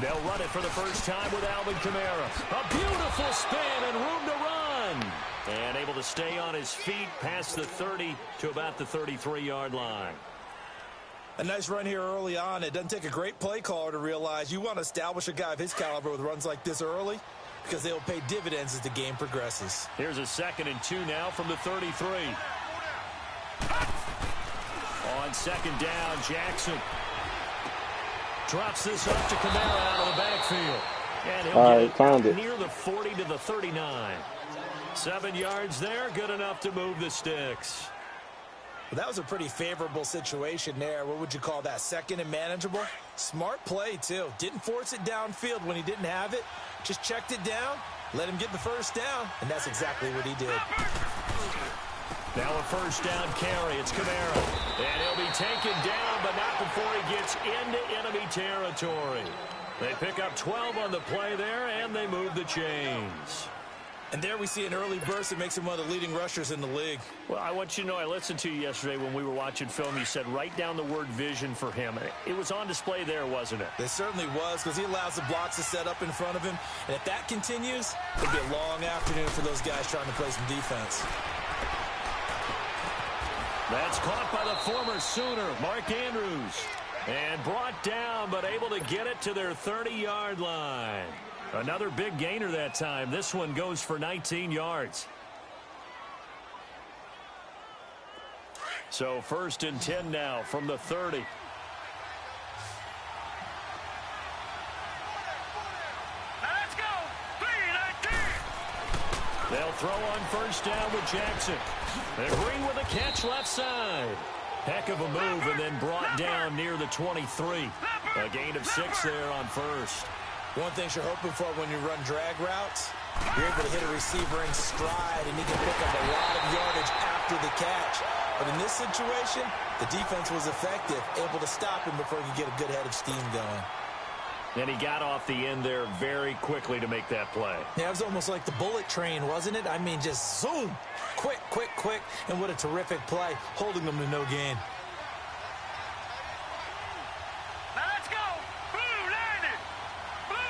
They'll run it for the first time with Alvin Kamara. A beautiful spin and room to run. And able to stay on his feet past the 30 to about the 33-yard line. A nice run here early on. It doesn't take a great play caller to realize you want to establish a guy of his caliber with runs like this early because they will pay dividends as the game progresses. Here's a 2nd and 2 now from the 33. On 2nd down, Jackson drops this up to Kamara out of the backfield. And he'll get it near the 40 to the 39. 7 yards there, good enough to move the sticks. Well, that was a pretty favorable situation there. What would you call that? 2nd and manageable? Smart play, too. Didn't force it downfield when he didn't have it. Just checked it down, let him get the first down, and that's exactly what he did. Now a 1st down carry. It's Kamara. And he'll be taken down, but not before he gets into enemy territory. They pick up 12 on the play there, and they move the chains. And there we see an early burst that makes him one of the leading rushers in the league. Well, I want you to know, I listened to you yesterday when we were watching film. You said write down the word vision for him. It was on display there, wasn't it? It certainly was, because he allows the blocks to set up in front of him. And if that continues, it'll be a long afternoon for those guys trying to play some defense. That's caught by the former Sooner, Mark Andrews. And brought down, but able to get it to their 30-yard line. Another big gainer that time. This one goes for 19 yards. So 1st and 10 now from the 30. Let's go. 3-19. They'll throw on 1st down with Jackson. And Green with a catch left side. Heck of a move, and then brought down near the 23. A gain of 6 there on 1st. One thing you're hoping for when you run drag routes, you're able to hit a receiver in stride, and he can pick up a lot of yardage after the catch. But in this situation, the defense was effective, able to stop him before he could get a good head of steam going. And he got off the end there very quickly to make that play. Yeah, it was almost like the bullet train, wasn't it? I mean, just zoom, quick, quick, quick, and what a terrific play, holding them to no gain. Let's go. Blue 90. Blue 90.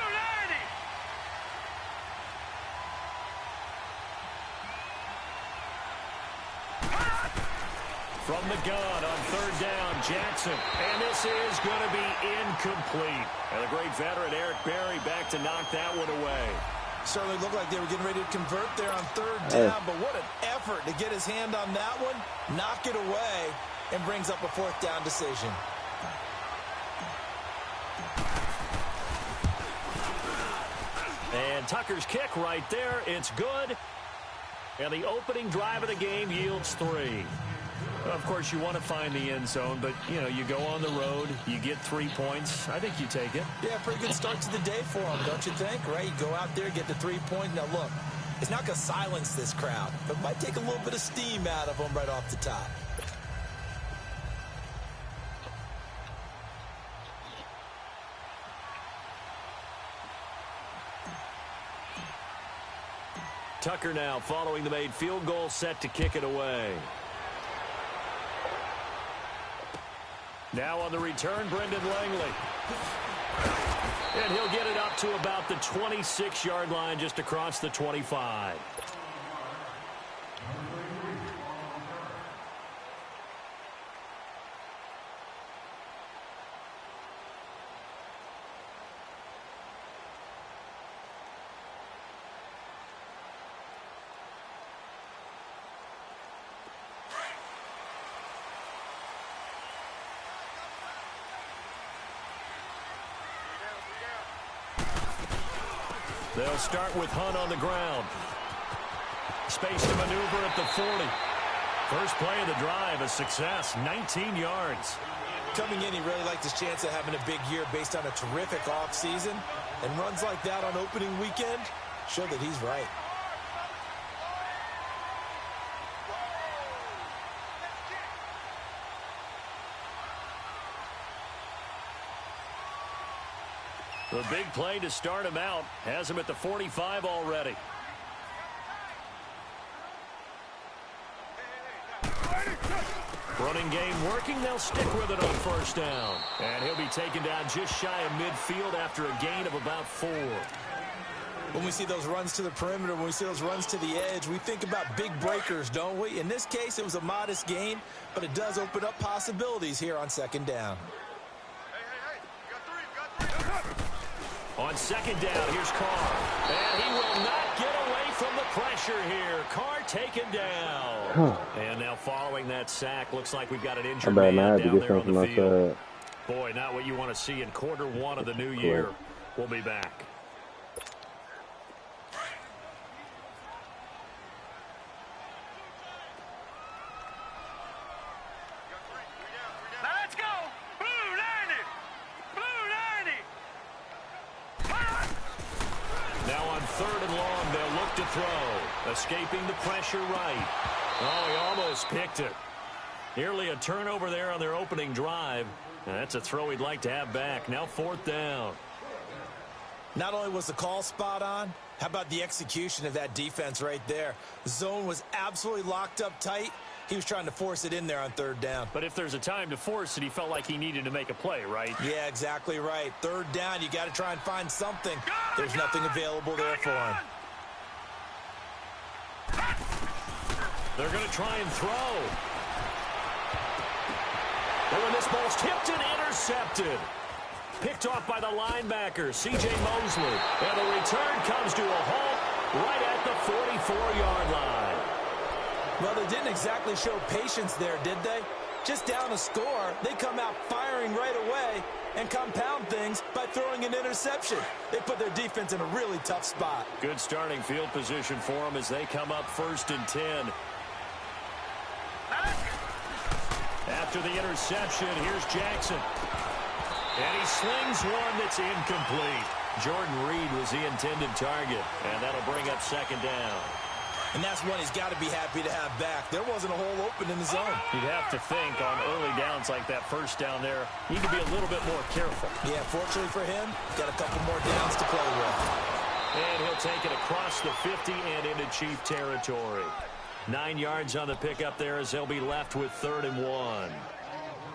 From the gun on 3rd down, Jackson. And this is going to be incomplete. And the great veteran Eric Berry back to knock that one away. Certainly looked like they were getting ready to convert there on 3rd down, but what an effort to get his hand on that one, knock it away, and brings up a 4th down decision. And Tucker's kick right there. It's good. And the opening drive of the game yields 3. Of course, you want to find the end zone, but, you know, you go on the road, you get 3 points. I think you take it. Yeah, pretty good start to the day for him, don't you think? Right? You go out there, get the 3 points. Now, look, it's not going to silence this crowd, but it might take a little bit of steam out of them right off the top. Tucker now following the made field goal, set to kick it away. Now on the return, Brendan Langley. And he'll get it up to about the 26-yard line, just across the 25. They'll start with Hunt on the ground. Space to maneuver at the 40. First play of the drive, a success, 19 yards. Coming in, he really liked his chance of having a big year based on a terrific offseason. And runs like that on opening weekend show that he's right. The big play to start him out has him at the 45 already. Running game working. They'll stick with it on first down. And he'll be taken down just shy of midfield after a gain of about 4. When we see those runs to the perimeter, when we see those runs to the edge, we think about big breakers, don't we? In this case, it was a modest gain, but it does open up possibilities here on second down. On second down, here's Carr. And he will not get away from the pressure here. Carr taken down. And now following that sack, looks like we've got an injured man down there on the field. Boy, not what you want to see in quarter 1 of the new year. We'll be back. Let's go. Blue 90. Blue 90. Now on 3rd and long, they'll look to throw. Escaping the pressure right. Oh, he almost picked it. Nearly a turnover there on their opening drive. And that's a throw he'd like to have back. Now 4th down. Not only was the call spot on, how about the execution of that defense right there? The zone was absolutely locked up tight. He was trying to force it in there on 3rd down. But if there's a time to force it, he felt like he needed to make a play, right? Yeah, exactly right. 3rd down, you got to try and find something. There's nothing available there for him. They're going to try and throw. But when this ball's tipped and intercepted. Picked off by the linebacker, C.J. Mosley. And the return comes to a halt right at the 44-yard line. Well, they didn't exactly show patience there, did they? Just down a score, they come out firing right away and compound things by throwing an interception. They put their defense in a really tough spot. Good starting field position for them as they come up 1st and 10. After the interception, here's Jackson. And he slings one that's incomplete. Jordan Reed was the intended target, and that'll bring up 2nd down. And that's one he's got to be happy to have back. There wasn't a hole open in the zone. You'd have to think on early downs like that 1st down there, you need to be a little bit more careful. Yeah, fortunately for him, got a couple more downs to play with. And he'll take it across the 50 and into Chief territory. 9 yards on the pickup there as they'll be left with 3rd and 1.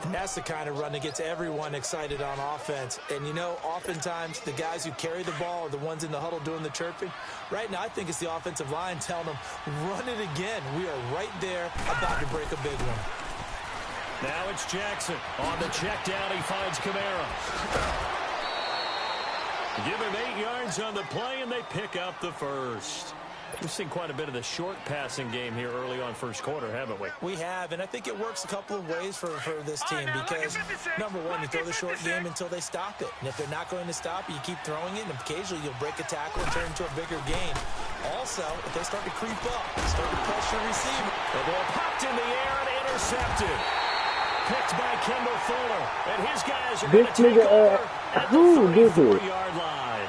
And that's the kind of run that gets everyone excited on offense. And, you know, oftentimes the guys who carry the ball are the ones in the huddle doing the chirping. Right now, I think it's the offensive line telling them, run it again. We are right there about to break a big one. Now it's Jackson. On the check down, he finds Kamara. Give him 8 yards on the play, and they pick up the first. We've seen quite a bit of the short passing game here early on 1st quarter, haven't we? We have, and I think it works a couple of ways for this team because, number one, you throw the short game until they stop it. And if they're not going to stop it, you keep throwing it, and occasionally you'll break a tackle and turn into a bigger gain. Also, if they start to creep up, start to pressure receiver. The ball popped in the air and intercepted. Picked by Kendall Fuller, and his guys are going to take over at the 34-yard line.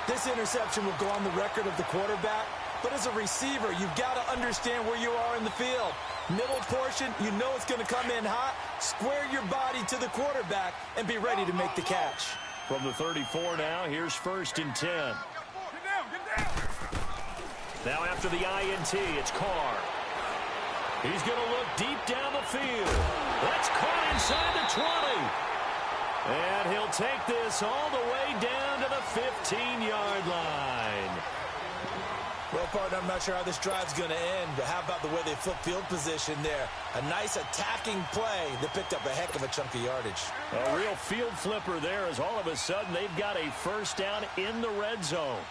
This interception will go on the record of the quarterback, but as a receiver, you've got to understand where you are in the field. Middle portion, you know it's going to come in hot. Square your body to the quarterback and be ready to make the catch. From the 34 now, here's 1st and 10. Now after the INT, it's Carr. He's going to look deep down the field. That's caught inside the 20. And he'll take this all the way down to the 15-yard line. Well, partner, I'm not sure how this drive's going to end, but how about the way they flip field position there? A nice attacking play that picked up a heck of a chunk of yardage. A real field flipper there as all of a sudden they've got a 1st down in the red zone.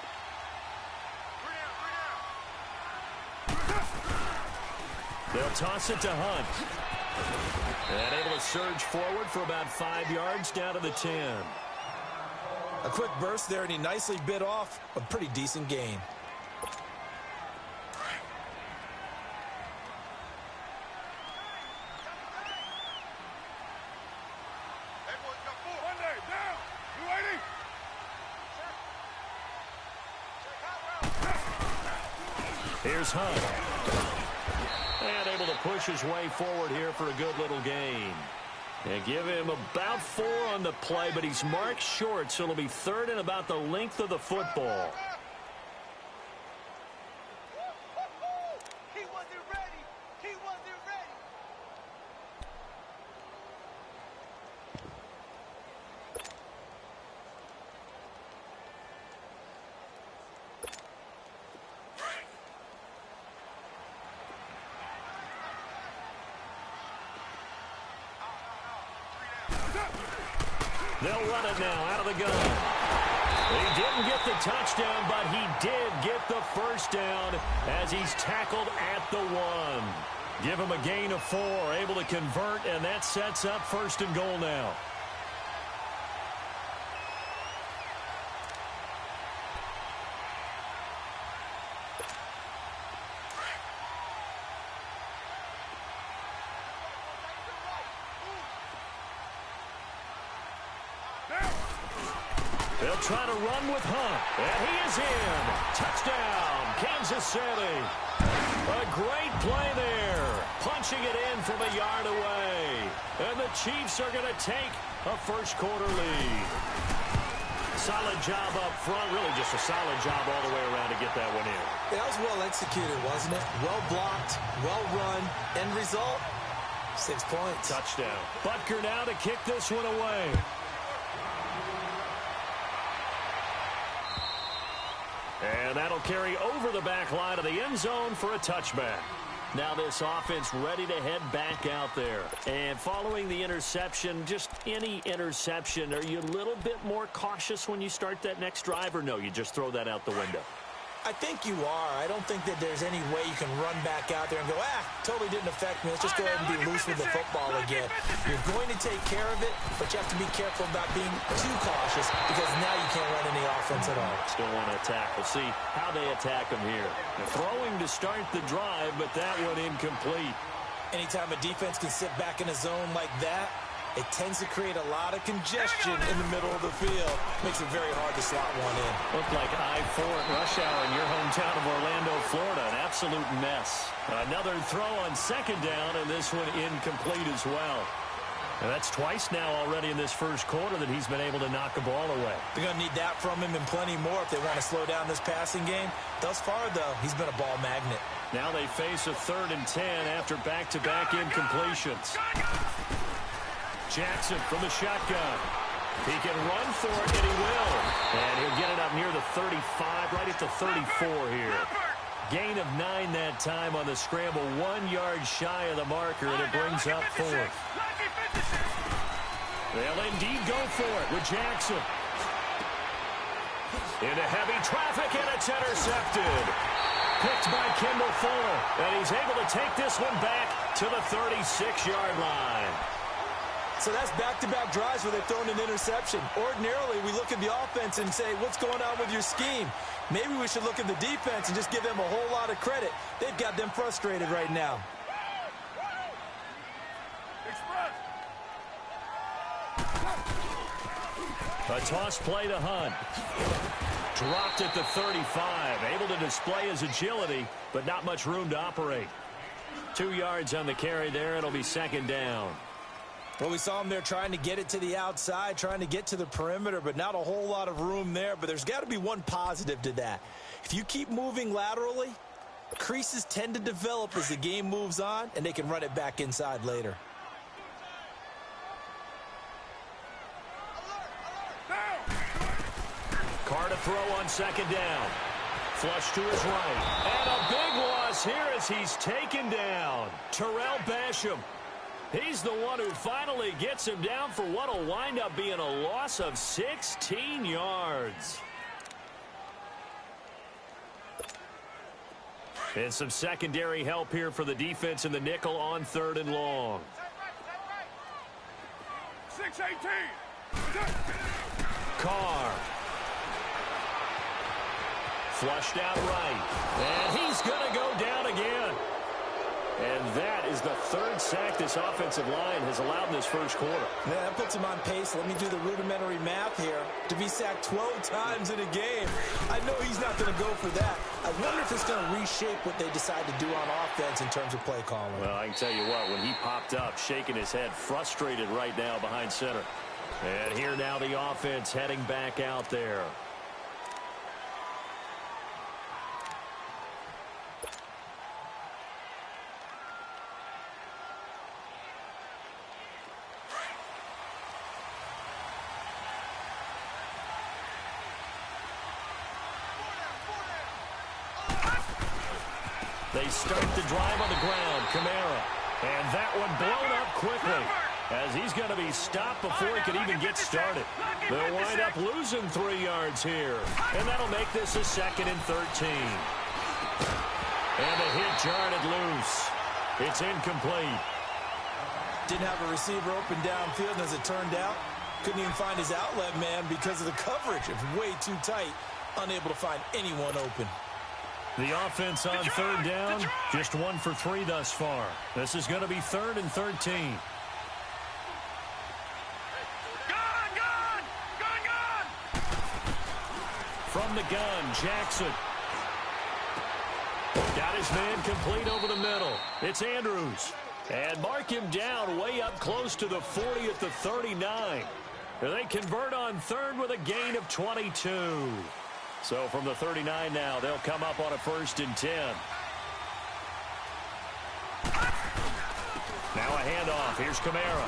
They'll toss it to Hunt. And able to surge forward for about 5 yards down to the 10. A quick burst there, and he nicely bit off a pretty decent gain. Here's Hunt. And able to push his way forward here for a good little gain. And give him about 4 on the play, but he's marked short, so it'll be 3rd and about the length of the football. They'll run it now out of the gun. He didn't get the touchdown, but he did get the first down as he's tackled at the 1. Give him a gain of 4, able to convert, and that sets up 1st and goal now. They'll try to run with Hunt, and he is in. Touchdown, Kansas City. A great play there, punching it in from a yard away. And the Chiefs are going to take a first-quarter lead. Solid job up front, really just a solid job all the way around to get that one in. That was well executed, wasn't it? Well blocked, well run. End result, 6 points. Touchdown. Butker now to kick this one away. And that'll carry over the back line of the end zone for a touchback. Now this offense ready to head back out there. And following the interception, just any interception, are you a little bit more cautious when you start that next drive, or no, you just throw that out the window? I think you are. I don't think that there's any way you can run back out there and go, totally didn't affect me. Let's just go ahead and be loose with the football again. You're going to take care of it, but you have to be careful about being too cautious because now you can't run any offense at all. Still want to attack. We'll see how they attack them here. They're throwing to start the drive, but that one incomplete. Anytime a defense can sit back in a zone like that, it tends to create a lot of congestion in the middle of the field. Makes it very hard to slot one in. Looked like I-4 at rush hour in your hometown of Orlando, Florida. An absolute mess. Another throw on 2nd down, and this one incomplete as well. And that's twice now already in this first quarter that he's been able to knock a ball away. They're going to need that from him and plenty more if they want to slow down this passing game. Thus far, though, he's been a ball magnet. Now they face a 3rd and 10 after back-to-back incompletions. Jackson from the shotgun. He can run for it, and he will. And he'll get it up near the 35, right at the 34 here. Gain of 9 that time on the scramble, 1 yard shy of the marker, and it brings up 4th. They'll indeed go for it with Jackson. Into heavy traffic, and it's intercepted. Picked by Kendall Fuller, and he's able to take this one back to the 36-yard line. So that's back-to-back drives where they've thrown an interception. Ordinarily, we look at the offense and say, what's going on with your scheme? Maybe we should look at the defense and just give them a whole lot of credit. They've got them frustrated right now. A toss play to Hunt. Dropped at the 35. Able to display his agility, but not much room to operate. 2 yards on the carry there. It'll be 2nd down. Well, we saw him there trying to get it to the outside, trying to get to the perimeter, but not a whole lot of room there. But there's got to be one positive to that. If you keep moving laterally, creases tend to develop as the game moves on, and they can run it back inside later. Carr to throw on 2nd down. Flush to his right. And a big loss here as he's taken down. Terrell Basham. He's the one who finally gets him down for what will wind up being a loss of 16 yards. And some secondary help here for the defense in the nickel on 3rd and long. 6-18. Carr. Flushed out right. And he's going to go down again. And that is the 3rd sack this offensive line has allowed in this first quarter. Yeah, that puts him on pace. Let me do the rudimentary math here. To be sacked 12 times in a game, I know he's not going to go for that. I wonder if it's going to reshape what they decide to do on offense in terms of play calling. Well, I can tell you what, when he popped up, shaking his head, frustrated right now behind center. And here now the offense heading back out there. They start the drive on the ground. Kamara. And that one blown up quickly. as he's going to be stopped before he could even get started. They'll wind up losing 3 yards here, and that'll make this a 2nd and 13. And the hit jarred it loose. It's incomplete. Didn't have a receiver open downfield, and as it turned out, couldn't even find his outlet man because of the coverage. It was way too tight, unable to find anyone open. The offense on 3rd down, just 1 for 3 thus far. This is going to be 3rd and 13. From the gun, Jackson. Got his man complete over the middle. It's Andrews. And mark him down way up close to the 40 at the 39. They convert on 3rd with a gain of 22. So from the 39 now, they'll come up on a 1st and 10. Now a handoff. Here's Kamara.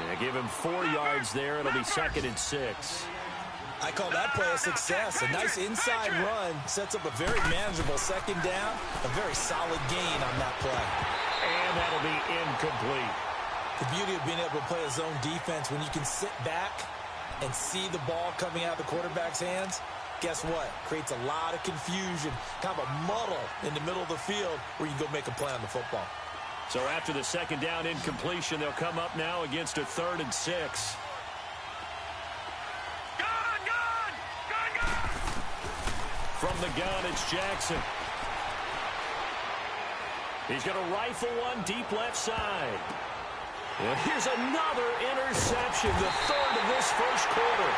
They give him 4 yards there. It'll be 2nd and 6. I call that play a success. A nice inside run sets up a very manageable 2nd down. A very solid gain on that play. And that'll be incomplete. The beauty of being able to play a zone defense when you can sit back and see the ball coming out of the quarterback's hands, guess what? Creates a lot of confusion, kind of a muddle in the middle of the field where you can go make a play on the football. So after the 2nd down incompletion, they'll come up now against a 3rd and 6. From the gun, it's Jackson. He's going to rifle one deep left side. And here's another interception, the 3rd of this 1st quarter.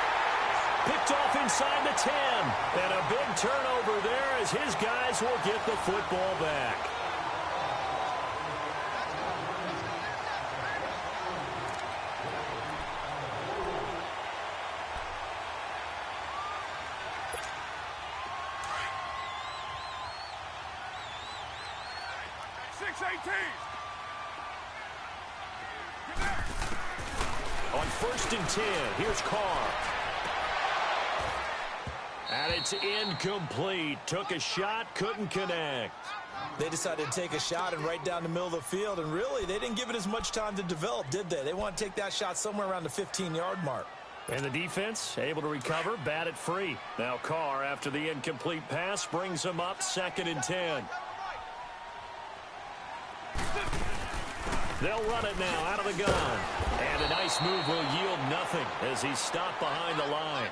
Picked off inside the 10. And a big turnover there as his guys will get the football back. On 1st and 10, here's Carr. And it's incomplete. Took a shot, couldn't connect. They decided to take a shot and right down the middle of the field, and really, they didn't give it as much time to develop, did they? They want to take that shot somewhere around the 15-yard mark. And the defense able to recover, bat it free. Now Carr, after the incomplete pass, brings him up 2nd and 10. They'll run it now out of the gun. And a nice move will yield nothing as he's stopped behind the line.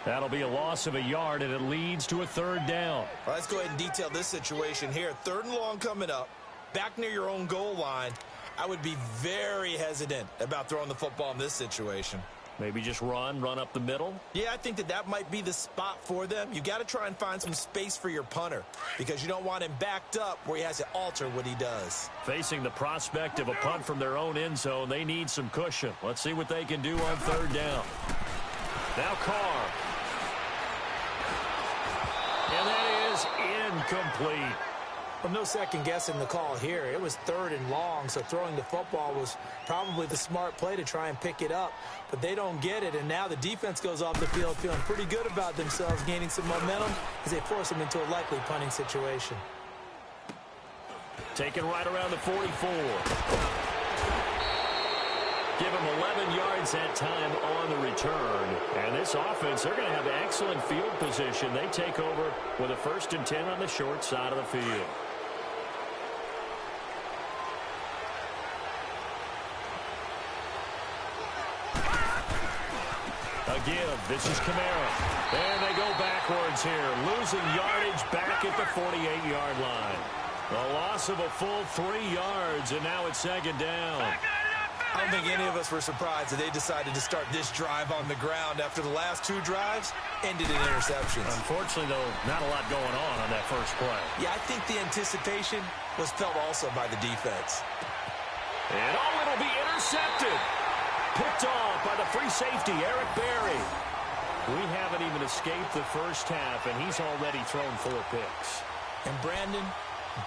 That'll be a loss of a yard, and it leads to a 3rd down. Well, let's go ahead and detail this situation here. 3rd and long coming up, back near your own goal line. I would be very hesitant about throwing the football in this situation. Maybe just run up the middle? Yeah, I think that might be the spot for them. You got to try and find some space for your punter because you don't want him backed up where he has to alter what he does. Facing the prospect of a punt from their own end zone, they need some cushion. Let's see what they can do on 3rd down. Now Carr. And that is incomplete. Well, no second guessing the call here. It was 3rd and long, so throwing the football was probably the smart play to try and pick it up. But they don't get it, and now the defense goes off the field feeling pretty good about themselves, gaining some momentum as they force them into a likely punting situation. Taken right around the 44. Give him 11 yards that time on the return. And this offense, they're going to have excellent field position. They take over with a 1st and 10 on the short side of the field. A give. This is Kamara. And they go backwards here. Losing yardage back at the 48-yard line. A loss of a full 3 yards, and now it's 2nd down. I don't think any of us were surprised that they decided to start this drive on the ground after the last 2 drives ended in interceptions. Unfortunately, though, not a lot going on that first play. Yeah, I think the anticipation was felt also by the defense. And it'll be intercepted. Picked off by the free safety, Eric Berry. We haven't even escaped the first half, and he's already thrown 4 picks. And Brandon,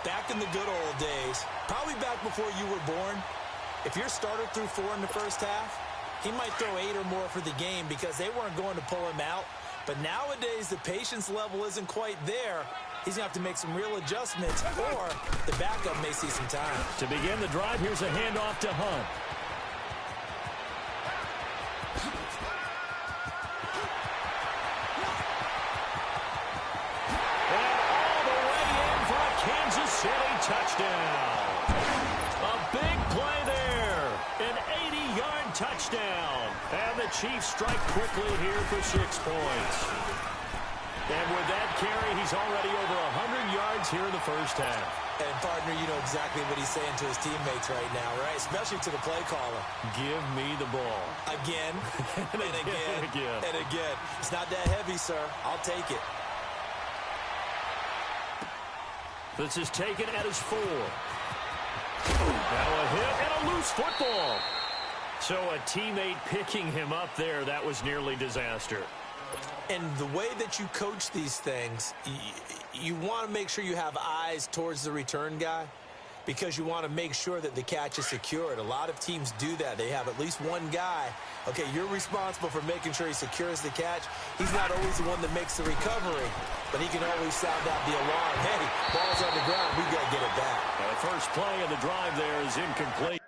back in the good old days, probably back before you were born, if your starter threw 4 in the first half, he might throw 8 or more for the game because they weren't going to pull him out. But nowadays, the patience level isn't quite there, he's going to have to make some real adjustments, or the backup may see some time. To begin the drive, here's a handoff to Hunt. And all the way in for a Kansas City touchdown. A big play there. An 80-yard touchdown. And the Chiefs strike quickly here for 6 points. And with that carry, he's already over 100 yards here in the first half. And, partner, you know exactly what he's saying to his teammates right now, right? Especially to the play caller. Give me the ball. Again, and again, and again. It's not that heavy, sir. I'll take it. This is taken at his 4. Now a hit and a loose football. So a teammate picking him up there, that was nearly disaster. And the way that you coach these things, you want to make sure you have eyes towards the return guy because you want to make sure that the catch is secured. A lot of teams do that. They have at least one guy. Okay, you're responsible for making sure he secures the catch. He's not always the one that makes the recovery, but he can always sound out the alarm. Hey, ball's on the ground. We've got to get it back. The first play of the drive there is incomplete.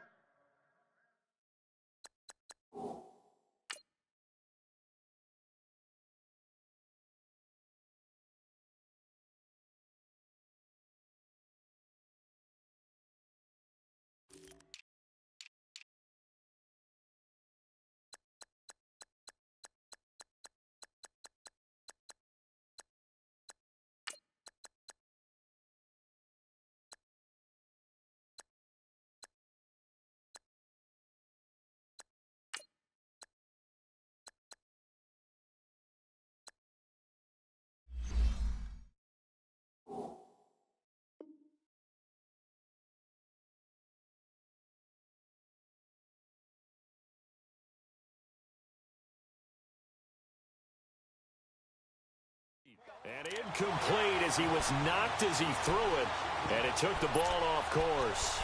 And incomplete as he was knocked as he threw it. And it took the ball off course.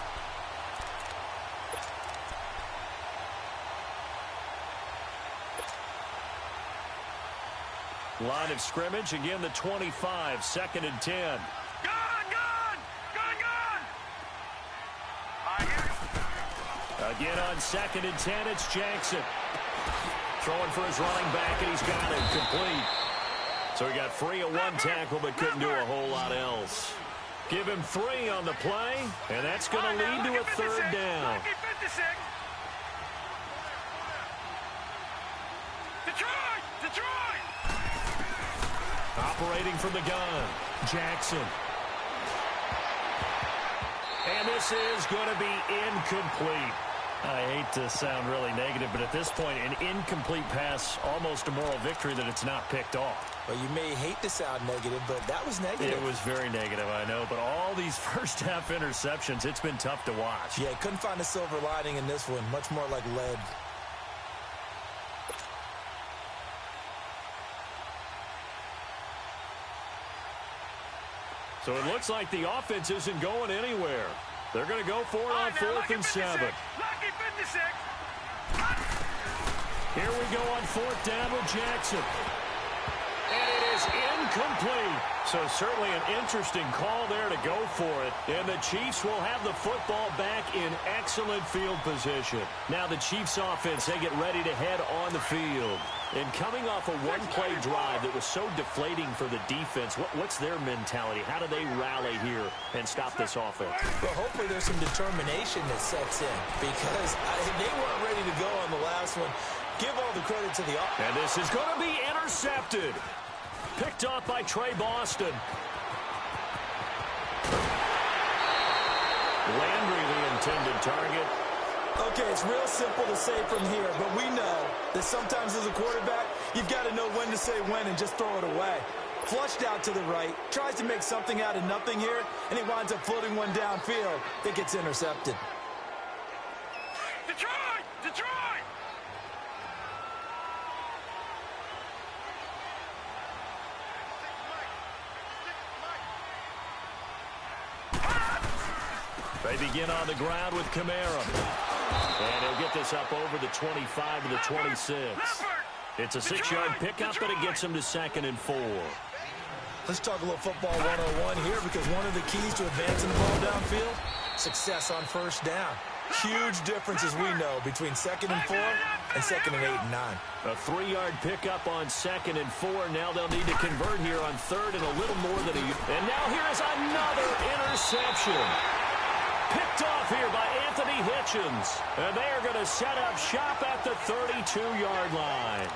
Line of scrimmage, again the 25, 2nd and 10. Again on 2nd and 10, it's Jackson. Throwing for his running back, and he's got it complete. So he got free of one tackle, but couldn't do a whole lot else. Give him 3 on the play, and that's going to lead to a 3rd down. Operating from the gun, Jackson. And this is going to be incomplete. I hate to sound really negative, but at this point, an incomplete pass, almost a moral victory that it's not picked off. Well, you may hate to sound negative, but that was negative. It was very negative, I know. But all these first-half interceptions, it's been tough to watch. Yeah, couldn't find a silver lining in this one. Much more like lead. So it looks like the offense isn't going anywhere. They're going to go for it on 4th and 7. Here we go on 4th down with Jackson. And it is incomplete. So certainly an interesting call there to go for it. And the Chiefs will have the football back in excellent field position. Now the Chiefs offense, they get ready to head on the field. And coming off a one-play drive that was so deflating for the defense, what's their mentality? How do they rally here and stop this offense? Well, hopefully there's some determination that sets in because they weren't ready to go on the last one. Give all the credit to the offense. And this is going to be intercepted. Picked off by Trey Boston. Landry, the intended target. Okay, it's real simple to say from here, but we know that sometimes as a quarterback, you've got to know when to say when and just throw it away. Flushed out to the right, tries to make something out of nothing here, and he winds up floating one downfield. It gets intercepted. Detroit! Detroit! They begin on the ground with Kamara. And he'll get this up over the 25 to the 26. It's a 6-yard pickup, but it gets him to 2nd and 4. Let's talk a little football 101 here, because one of the keys to advancing the ball downfield, success on first down. Huge difference, as we know, between 2nd and 4 and 2nd and 8 and 9. A 3-yard pickup on 2nd and 4. Now they'll need to convert here on 3rd and a little more than a... And now here is another interception. Picked off here by Anthony Hitchens. And they are going to set up shop at the 32-yard line.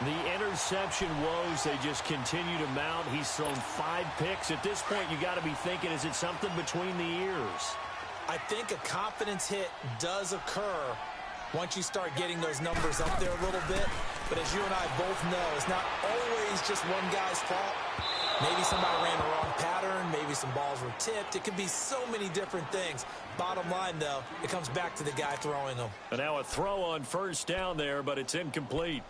The interception woes, they just continue to mount. He's thrown 5 picks. At this point, you got to be thinking, is it something between the ears? I think a confidence hit does occur once you start getting those numbers up there a little bit. But as you and I both know, it's not always just one guy's fault. Maybe somebody ran the wrong pattern. Maybe some balls were tipped. It could be so many different things. Bottom line, though, it comes back to the guy throwing them. And now a throw on first down there, but it's incomplete.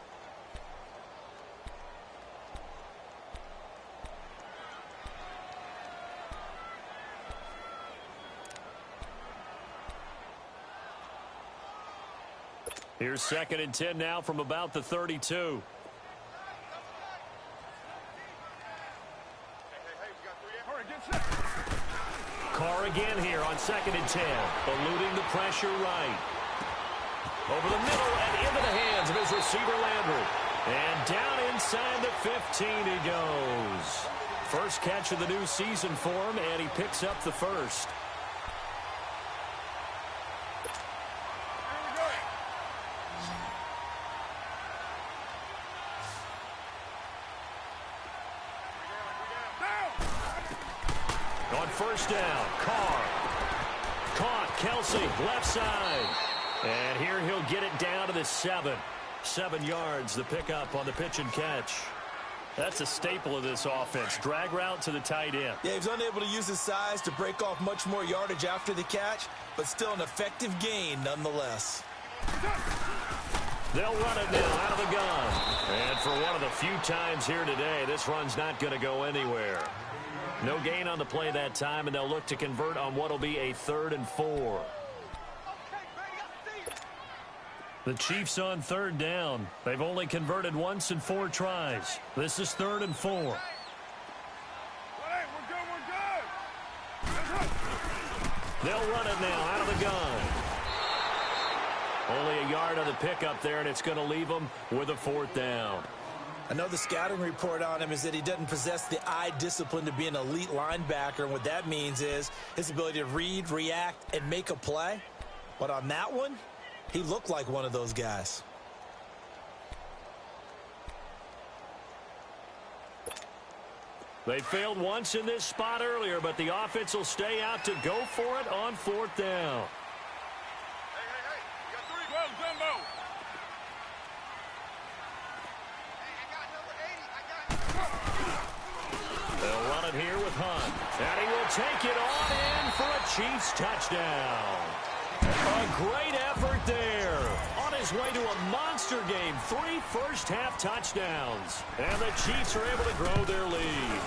Here's 2nd and 10 now from about the 32. Carr again here on 2nd and 10. Eluding the pressure right. Over the middle and into the hands of his receiver Landry. And down inside the 15 he goes. First catch of the new season for him, and he picks up the first. On first down, Carr. Caught, Kelsey, left side. And here he'll get it down to the 7. 7 yards, the pickup on the pitch and catch. That's a staple of this offense. Drag route to the tight end. Yeah, he's unable to use his size to break off much more yardage after the catch, but still an effective gain nonetheless. They'll run it now out of the gun. And for one of the few times here today, this run's not going to go anywhere. No gain on the play that time, and they'll look to convert on what will be a 3rd and 4. The Chiefs on 3rd down. They've only converted once in 4 tries. This is 3rd and 4. They'll run it now out of the gun. Only a yard on the pickup there, and it's going to leave them with a 4th down. I know the scouting report on him is that he doesn't possess the eye discipline to be an elite linebacker, and what that means is his ability to read, react, and make a play. But on that one, he looked like one of those guys. They failed once in this spot earlier, but the offense will stay out to go for it on 4th down. Hey, you got 3. Well, Jumbo. They'll run it here with Hunt. And he will take it on in for a Chiefs touchdown. A great effort there. On his way to a monster game. 3 first-half touchdowns. And the Chiefs are able to grow their lead.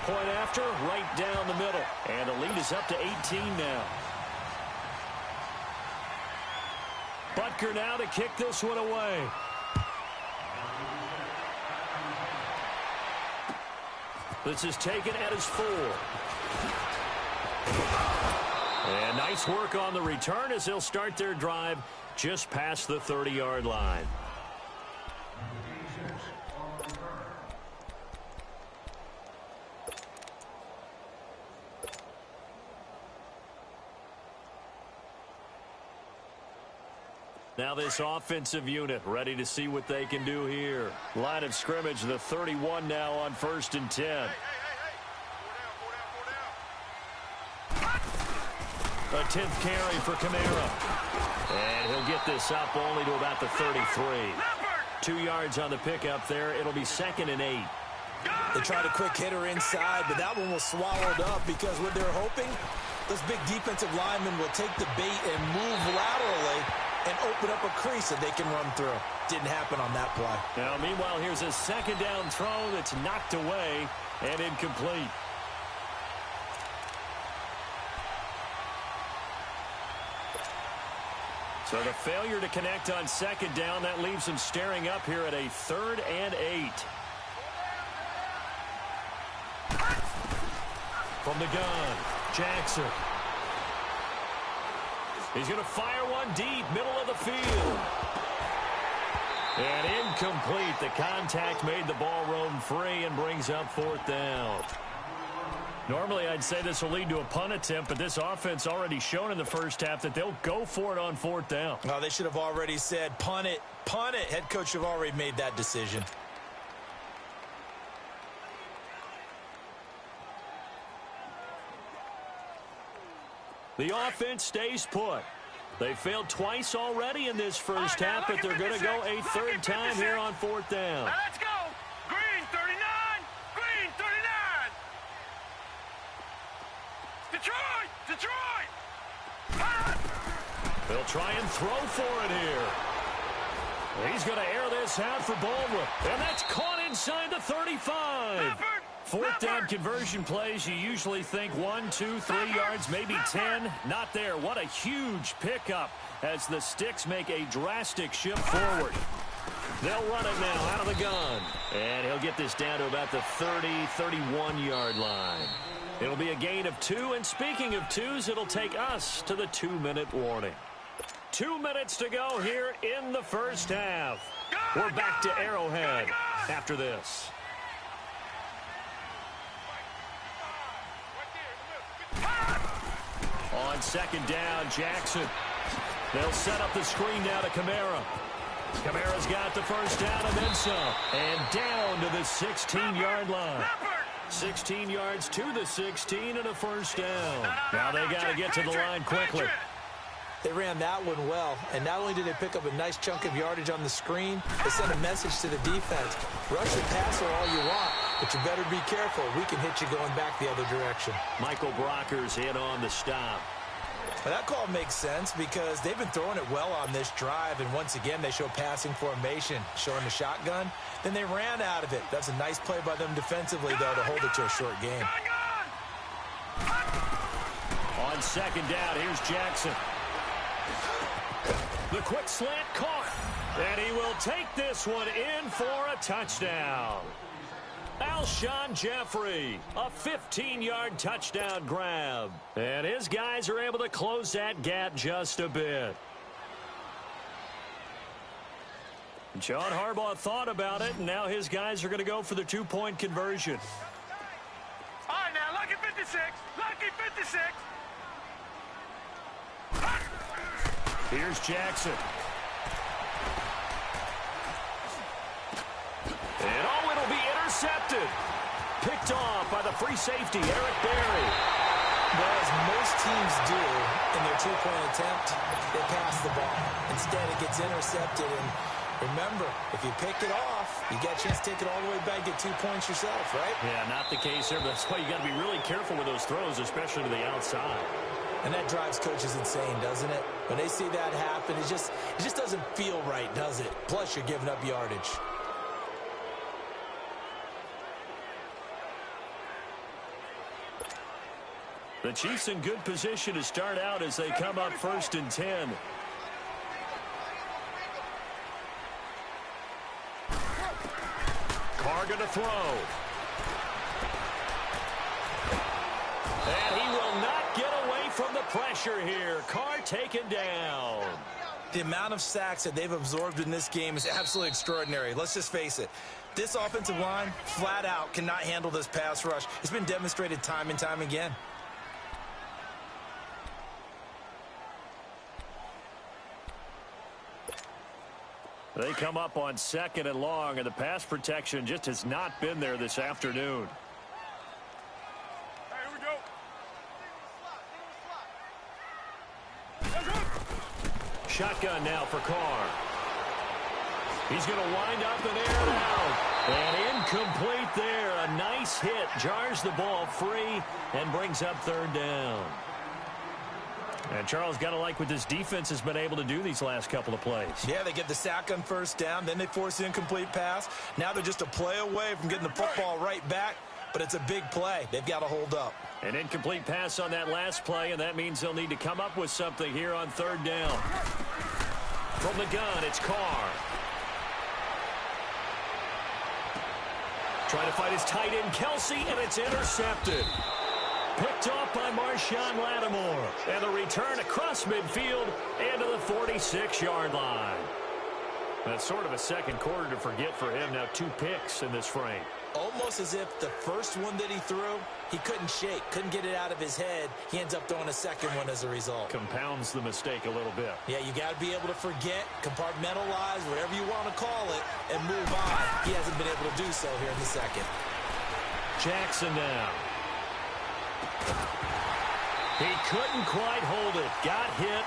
Point after, right down the middle. And the lead is up to 18 now. Butker now to kick this one away. This is taken at his 4. And nice work on the return as they'll start their drive just past the 30-yard line. Now this offensive unit ready to see what they can do here. Line of scrimmage, the 31 now on 1st and 10. A 10th carry for Kamara. And he'll get this up only to about the 33. 2 yards on the pickup there. It'll be 2nd and 8. They tried a quick hitter inside, but that one was swallowed up because what they're hoping, those big defensive linemen will take the bait and move laterally and open up a crease that they can run through. Didn't happen on that play. Now, meanwhile, here's a 2nd down throw that's knocked away and incomplete. So the failure to connect on 2nd down, that leaves them staring up here at a 3rd and 8. From the gun, Jackson. He's going to fire one deep, middle of the field. And incomplete. The contact made the ball roam free and brings up 4th down. Normally, I'd say this will lead to a punt attempt, but this offense already shown in the first half that they'll go for it on 4th down. Well, they should have already said, punt it, punt it. Head coach should have already made that decision. The offense stays put. They failed twice already in this first half, but they're going to go a 3rd time here on 4th down. Now let's go. Green 39. Green 39. Detroit. Detroit. They'll try and throw for it here. He's going to air this out for Baldwin. And that's caught inside the 35. 4th down conversion plays, you usually think 1, 2, 3 yards, maybe 10. Not there. What a huge pickup as the Sticks make a drastic shift forward. They'll run it now out of the gun. And he'll get this down to about the 30, 31-yard line. It'll be a gain of 2. And speaking of 2s, it'll take us to the 2-minute warning. 2 minutes to go here in the first half. We're back to Arrowhead after this. On 2nd down, Jackson. They'll set up the screen now to Kamara. Kamara's got the first down and then some. And down to the 16-yard line. 16 yards to the 16 and a first down. Now they got to get to the line quickly. They ran that one well, and not only did they pick up a nice chunk of yardage on the screen, they sent a message to the defense. Rush the passer all you want, but you better be careful. We can hit you going back the other direction. Michael Brocker's in on the stop. Well, that call makes sense because they've been throwing it well on this drive, and once again, they show passing formation, showing the shotgun. Then they ran out of it. That's a nice play by them defensively, though, to hold it to a short game. On 2nd down, here's Jackson. The quick slant caught. And he will take this one in for a touchdown. Alshon Jeffrey, a 15-yard touchdown grab. And his guys are able to close that gap just a bit. John Harbaugh thought about it, and now his guys are going to go for the 2-point conversion. All right, now, lucky 56. Lucky 56. Here's Jackson. And it'll be intercepted. Picked off by the free safety, Eric Berry. Well, as most teams do in their 2-point attempt, they pass the ball. Instead, it gets intercepted. And remember, if you pick it off, you get a chance to take it all the way back, get 2 points yourself, right? Yeah, not the case here, but that's why you got to be really careful with those throws, especially to the outside. And that drives coaches insane, doesn't it? When they see that happen, it just doesn't feel right, does it? Plus, you're giving up yardage. The Chiefs in good position to start out as they come up 1st and 10. Carr going to throw. And he will not get away from the pressure here. Carr taken down. The amount of sacks that they've absorbed in this game is absolutely extraordinary. Let's just face it. This offensive line, flat out, cannot handle this pass rush. It's been demonstrated time and time again. They come up on 2nd and long, and the pass protection just has not been there this afternoon. Hey, here we go. Shotgun now for Carr. He's going to wind up and air it out. And incomplete there. A nice hit. Jars the ball free and brings up 3rd down. And Charles, got to like what this defense has been able to do these last couple of plays. Yeah, they get the sack on 1st down, then they force the incomplete pass. Now they're just a play away from getting the football right back, but it's a big play. They've got to hold up. An incomplete pass on that last play, and that means they'll need to come up with something here on 3rd down. From the gun, it's Carr. Trying to fight his tight end, Kelsey, and it's intercepted. picked off by Marshawn Lattimore. And the return across midfield and to the 46-yard line. That's sort of a second quarter to forget for him. Now 2 picks in this frame. Almost as if the first one that he threw, he couldn't shake, couldn't get it out of his head. He ends up throwing a second one as a result. Compounds the mistake a little bit. Yeah, you got to be able to forget, compartmentalize, whatever you want to call it, and move on. He hasn't been able to do so here in the second. Jackson now. He couldn't quite hold it. Got hit.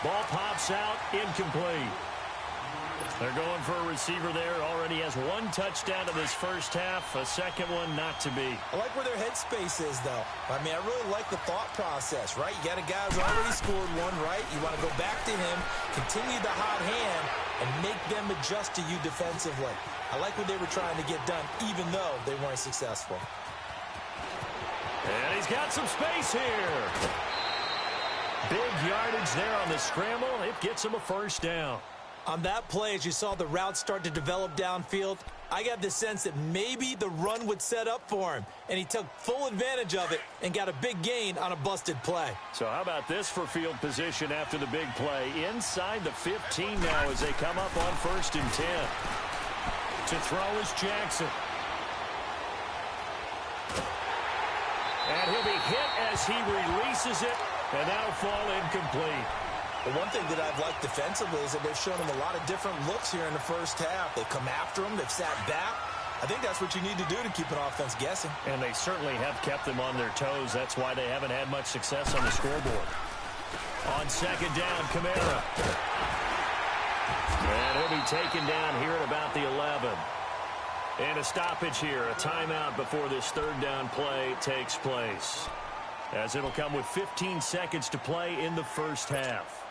Ball pops out. Incomplete. They're going for a receiver there. Already has 1 touchdown in this first half. A second one not to be. I like where their headspace is, though. I mean, I really like the thought process, right? You got a guy who's already scored one, right? You want to go back to him, continue the hot hand, and make them adjust to you defensively. I like what they were trying to get done, even though they weren't successful. And he's got some space here. Big yardage there on the scramble. It gets him a first down. On that play, as you saw the route start to develop downfield, I got the sense that maybe the run would set up for him, and he took full advantage of it and got a big gain on a busted play. So how about this for field position after the big play? Inside the 15 now as they come up on 1st and 10. To throw is Jackson. And he'll be hit as he releases it, and that'll fall incomplete. The one thing that I've liked defensively is that they've shown him a lot of different looks here in the first half. They've come after him. They've sat back. I think that's what you need to do to keep an offense guessing. And they certainly have kept them on their toes. That's why they haven't had much success on the scoreboard. On 2nd down, Kamara. And he'll be taken down here at about the 11. And a stoppage here, a timeout before this 3rd down play takes place. As it'll come with 15 seconds to play in the first half.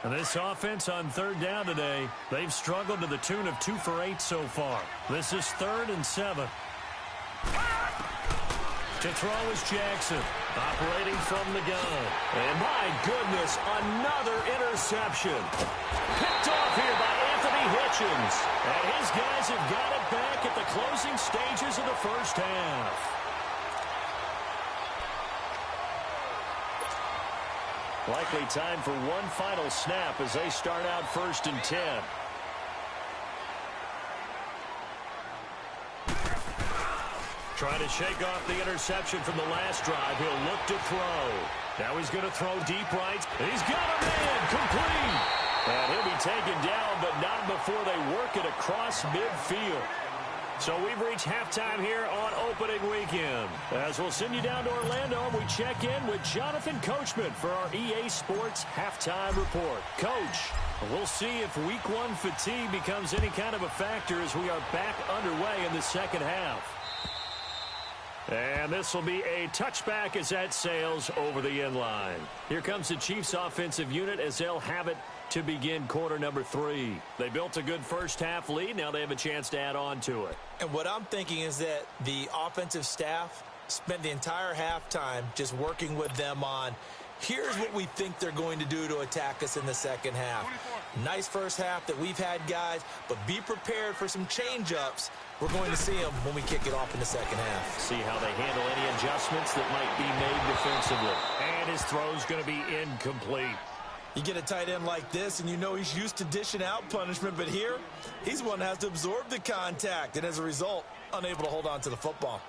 And this offense on 3rd down today, they've struggled to the tune of 2 for 8 so far. This is 3rd and 7. To throw is Jackson, operating from the gun. And my goodness, another interception. Picked off here by Anthony Hitchens. And his guys have got it back at the closing stages of the first half. Likely time for one final snap as they start out 1st and 10. Trying to shake off the interception from the last drive. He'll look to throw. Now he's going to throw deep right. He's got a man complete. And he'll be taken down, but not before they work it across midfield. So we've reached halftime here on opening weekend. As we'll send you down to Orlando, we check in with Jonathan Coachman for our EA Sports Halftime Report. Coach, we'll see if Week 1 fatigue becomes any kind of a factor as we are back underway in the second half. And this will be a touchback as that sails over the end line. Here comes the Chiefs offensive unit as they'll have it to begin quarter number 3. They built a good first half lead. Now they have a chance to add on to it. And what I'm thinking is that the offensive staff spent the entire halftime just working with them on, here's what we think they're going to do to attack us in the second half. Nice first half that we've had, guys, but be prepared for some change-ups. We're going to see them when we kick it off in the second half. See how they handle any adjustments that might be made defensively. And his throw's going to be incomplete. You get a tight end like this, and you know he's used to dishing out punishment, but here, he's one that has to absorb the contact, and as a result, unable to hold on to the football.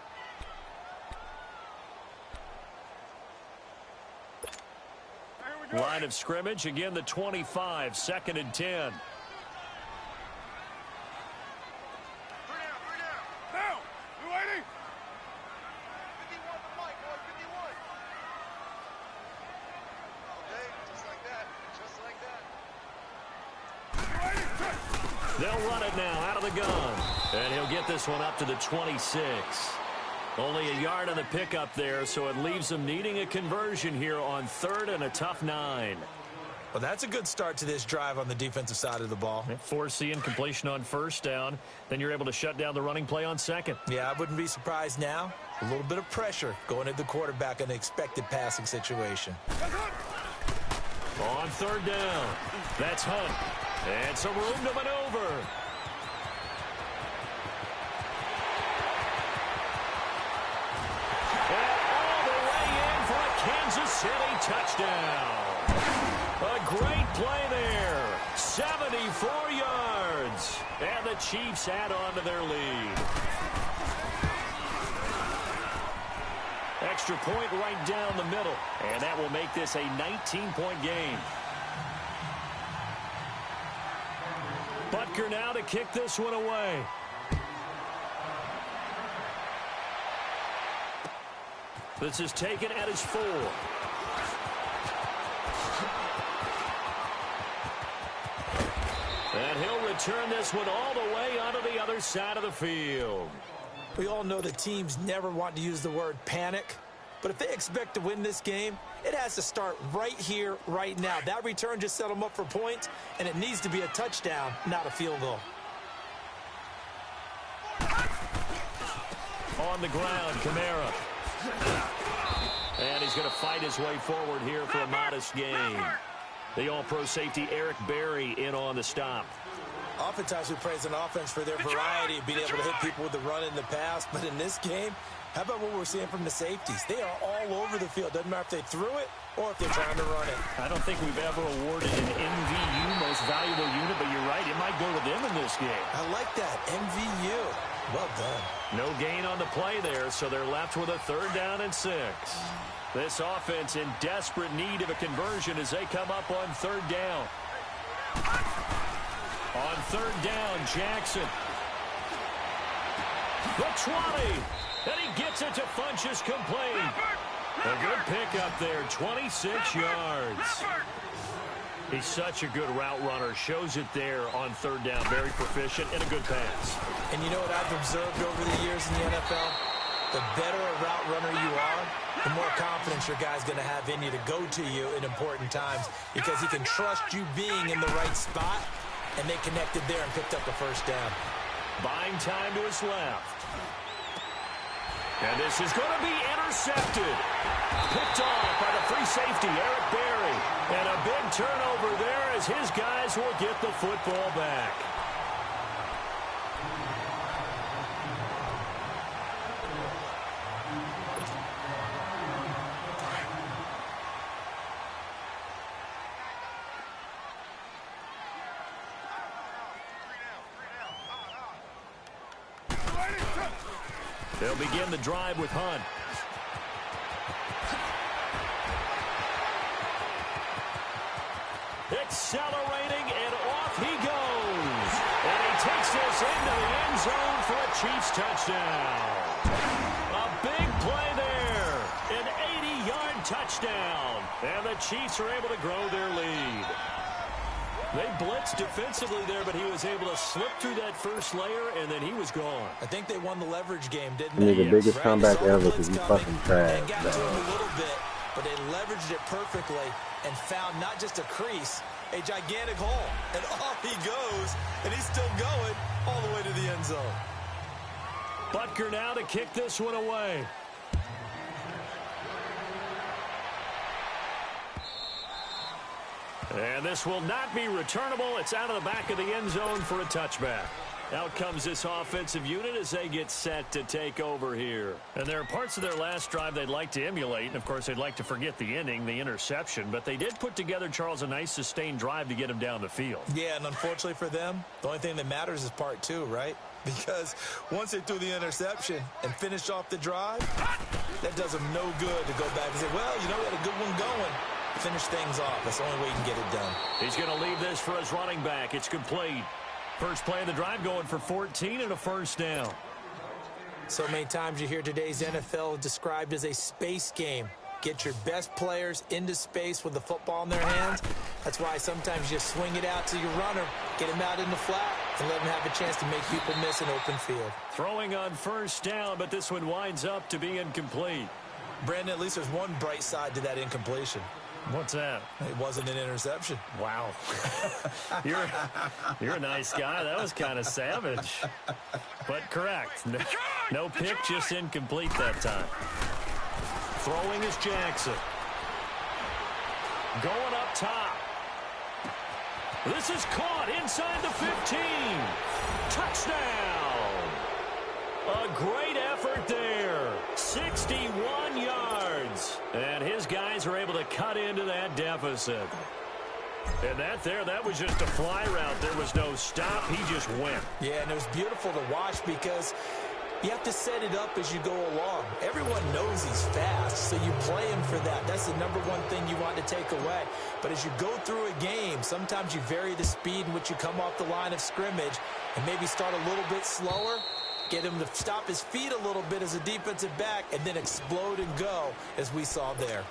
Line of scrimmage, again the 25, 2nd and 10. Now, you ready? 51 for Mike, boy, 51. Okay, just like that, just like that. They'll run it now out of the gun. And he'll get this one up to the 26. Only a yard on the pickup there, so it leaves them needing a conversion here on 3rd and a tough 9. Well, that's a good start to this drive on the defensive side of the ball. Force the incompletion on 1st down. Then you're able to shut down the running play on 2nd. Yeah, I wouldn't be surprised now. A little bit of pressure going at the quarterback in an expected passing situation. On 3rd down, that's Hunt. And some room to maneuver. touchdown. A great play there. 74 yards. And the Chiefs add on to their lead. Extra point right down the middle. And that will make this a 19-point game. Butker now to kick this one away. This is taken at his 4. And he'll return this one all the way onto the other side of the field. We all know the teams never want to use the word panic, but if they expect to win this game, it has to start right here, right now. That return just set them up for points, and it needs to be a touchdown, not a field goal. On the ground, Kamara. And he's going to fight his way forward here for a modest gain. The all-pro safety Eric Berry in on the stop. Oftentimes we praise an offense for their variety, being able to hit people with the run in the pass. But in this game, how about what we're seeing from the safeties? They are all over the field. Doesn't matter if they threw it or if they're trying to run it. I don't think we've ever awarded an MVU, most valuable unit, but you're right, it might go to them in this game. I like that, MVU. Well done. No gain on the play there, so they're left with a 3rd down and 6. This offense in desperate need of a conversion as they come up on 3rd down. On 3rd down, Jackson. The 20. And he gets it to Funchess complete. A good pickup there, 26 yards. He's such a good route runner. Shows it there on 3rd down. Very proficient and a good pass. And you know what I've observed over the years in the NFL? The better a route runner you are, the more confidence your guy's going to have in you to go to you in important times because he can trust you being in the right spot, and they connected there and picked up the 1st down. Buying time to his left. And this is going to be intercepted. Picked off by the free safety, Eric Berry. And a big turnover there as his guys will get the football back. They'll begin the drive with Hunt. Accelerating, and off he goes. And he takes this into the end zone for a Chiefs touchdown. A big play there. An 80-yard touchdown. And the Chiefs are able to grow their lead. They blitzed defensively there, but he was able to slip through that first layer, and then he was gone. I think they won the leverage game, didn't He's they? the biggest comeback ever because he's fucking trash. They got to him a little bit, but they leveraged it perfectly and found not just a crease, a gigantic hole. And off he goes, and he's still going all the way to the end zone. Butker now to kick this one away. And this will not be returnable. It's out of the back of the end zone for a touchback. Out comes this offensive unit as they get set to take over here. And there are parts of their last drive they'd like to emulate. And, of course, they'd like to forget the ending, the interception. But they did put together, Charles, a nice sustained drive to get him down the field. Yeah, and unfortunately for them, the only thing that matters is part 2, right? Because once they threw the interception and finished off the drive, that does them no good to go back and say, well, you know, we had a good one going. Finish things off. That's the only way you can get it done. He's going to leave this for his running back. It's complete. First play of the drive going for 14 and a 1st down. So many times you hear today's NFL described as a space game. Get your best players into space with the football in their hands. That's why sometimes you swing it out to your runner, get him out in the flat, and let him have a chance to make people miss an open field. Throwing on 1st down, but this one winds up to be incomplete. Brandon, at least there's one bright side to that incompletion. What's that? It wasn't an interception. Wow. You're a nice guy. That was kind of savage. But correct. No pick, just incomplete that time. Throwing is Jackson. Going up top. This is caught inside the 15. Touchdown. A great effort there. 61 yards. And his guys are able to cut into that deficit. And that was just a fly route. There was no stop. He just went. Yeah, and it was beautiful to watch because you have to set it up as you go along. Everyone knows he's fast, so you play him for that. That's the number one thing you want to take away. But as you go through a game, sometimes you vary the speed in which you come off the line of scrimmage and maybe start a little bit slower, get him to stop his feet a little bit as a defensive back, and then explode and go, as we saw there.